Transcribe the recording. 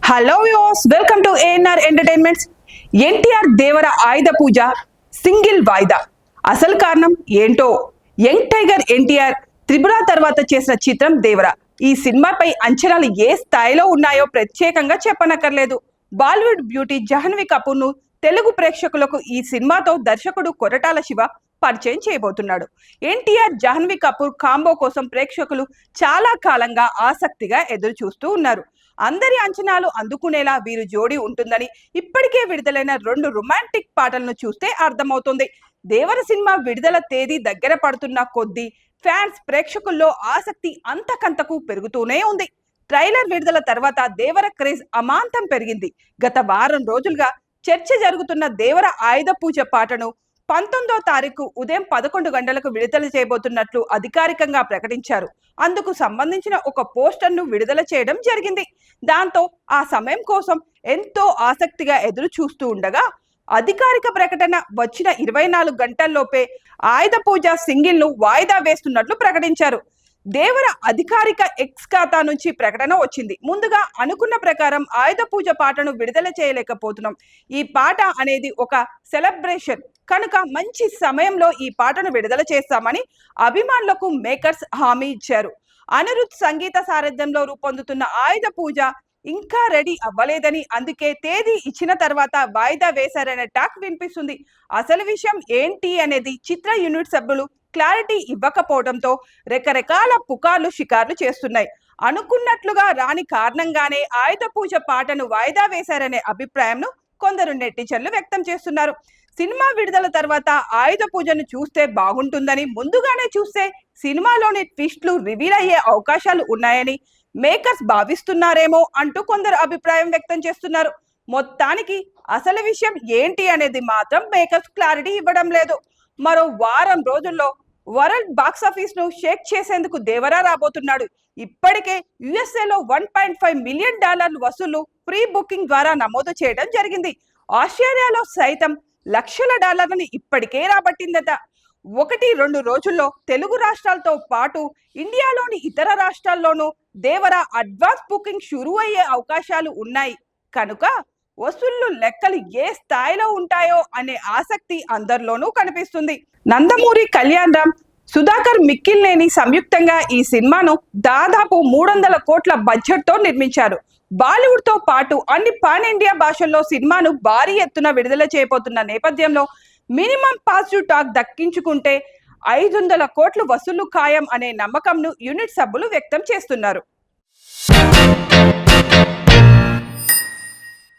Hello viewers, welcome to ANR entertainments. NTR Devara Ayudha Puja single వాయిదా. అసలు కారణం ఏంటో? యంగ్ టైగర్ ఎన్టీఆర్ త్రిపుర తర్వాత చేసిన చిత్రం దేవర. ఈ సినిమాపై అంచనాలు ఏ స్థాయిలో ఉన్నాయో ప్రత్యేకంగా చెప్పనక్కర్లేదు. బాలీవుడ్ బ్యూటీ జాహ్నవి కపూర్ ను తెలుగు ప్రేక్షకులకు ఈ సినిమాతో దర్శకుడు కొరటాల శివ పరిచయం చేయబోతున్నాడు. ఎన్టీఆర్ జాహ్నవి కపూర్ కాంబో కోసం ప్రేక్షకులు చాలా కాలంగా ఆసక్తిగా ఎదురు చూస్తూ ఉన్నారు. అందరి అంచనాలు అందుకునేలా వీరు జోడీ ఉంటుందని ఇప్పటికే విడుదలైన 2 రొమాంటిక్ పాటలను చూస్తే అర్థమవుతుంది. దేవర సినిమా విడుదల తేదీ దగ్గర పడుతున్న కొద్దీ ఫ్యాన్స్ ప్రేక్షకుల్లో ఆసక్తి అంతకంతకు పెరుగుతూనే ఉంది. ట్రైలర్ విడుదల తర్వాత దేవర క్రేజ్ అమాంతం పెరిగింది. గత వారం రోజులుగా చర్చ జరుగుతున్న దేవర ఆయుధ పూజ పాటను 19వ తారీఖు ఉదయం 11 గంటలకు విడుదల చేయబోతున్నట్లు అధికారికంగా ప్రకటించారు. అందుకు సంబంధించిన ఒక పోస్టర్ను విడుదల చేయడం జరిగింది. దాంతో ఆ సమయం కోసం ఎంతో ఆసక్తిగా ఎదురు చూస్తూ ఉండగా అధికారిక ప్రకటన వచ్చిన 24 గంటల్లోపే ఆయుధ పూజ సింగిల్ ను వాయిదా వేస్తున్నట్లు ప్రకటించారు. దేవర అధికారిక ఎక్స్ ఖాతా నుంచి ప్రకటన వచ్చింది. ముందుగా అనుకున్న ప్రకారం ఆయుధ పూజ పాటను విడుదల చేయలేకపోతున్నాం. ఈ పాట అనేది ఒక సెలబ్రేషన్ కనుక మంచి సమయంలో ఈ పాటను విడుదల చేస్తామని అభిమానులకు మేకర్స్ హామీ ఇచ్చారు. అనిరుద్ సంగీత సారథ్యంలో రూపొందుతున్న ఆయుధ పూజ ఇంకా రెడీ అవ్వలేదని, అందుకే తేదీ ఇచ్చిన తర్వాత వాయిదా వేశారనే టాక్ వినిపిస్తుంది. అసలు విషయం ఏంటి అనేది చిత్ర యూనిట్ సభ్యులు క్లారిటీ ఇవ్వకపోవడంతో రకరకాల పుకార్లు షికార్లు చేస్తున్నాయి. అనుకున్నట్లుగా రాని కారణంగానే ఆయుధ పూజ పాటను వాయిదా వేశారనే అభిప్రాయంను కొందరు నెటిజన్లు వ్యక్తం చేస్తున్నారు. సినిమా విడుదల తర్వాత ఆయుధ పూజను చూస్తే బాగుంటుందని, ముందుగానే చూస్తే సినిమాలోని ట్విస్ట్లు రివీల్ అయ్యే అవకాశాలు ఉన్నాయని మేకర్స్ భావిస్తున్నారేమో అంటూ కొందరు అభిప్రాయం వ్యక్తం చేస్తున్నారు. మొత్తానికి అసలు విషయం ఏంటి అనేది మాత్రం మేకర్స్ క్లారిటీ ఇవ్వడం లేదు. మరో వారం రోజుల్లో వరల్డ్ బాక్సాఫీస్ ను షేక్ చేసేందుకు దేవరా రాబోతున్నాడు. ఇప్పటికే యుఎస్ఏలో $1.5 మిలియన్ వసూళ్లు ప్రీ బుకింగ్ ద్వారా నమోదు చేయడం జరిగింది. ఆస్ట్రేలియాలో సైతం లక్షల డాలర్లను ఇప్పటికే రాబట్టిందట. 1-2 రోజుల్లో తెలుగు రాష్ట్రాలతో పాటు ఇండియాలోని ఇతర రాష్ట్రాల్లోనూ దేవర అడ్వాన్స్ బుకింగ్ షురూ అయ్యే అవకాశాలు ఉన్నాయి. కనుక వసూళ్లు లెక్కలు ఏ స్థాయిలో ఉంటాయో అనే ఆసక్తి అందరిలోనూ కనిపిస్తుంది. నందమూరి కళ్యాణ్ రామ్, సుధాకర్ మిక్కిలినేని సంయుక్తంగా ఈ సినిమాను దాదాపు 300 కోట్ల బడ్జెట్ తో నిర్మించారు. బాలీవుడ్ తో పాటు అన్ని పాన్ ఇండియా భాషల్లో సినిమాను భారీ ఎత్తున విడుదల చేయబోతున్న నేపథ్యంలో మినిమం పాజిటివ్ టాక్ దక్కించుకుంటే 500 కోట్లు వసూళ్లు ఖాయం అనే నమ్మకంను యూనిట్ సభ్యులు వ్యక్తం చేస్తున్నారు.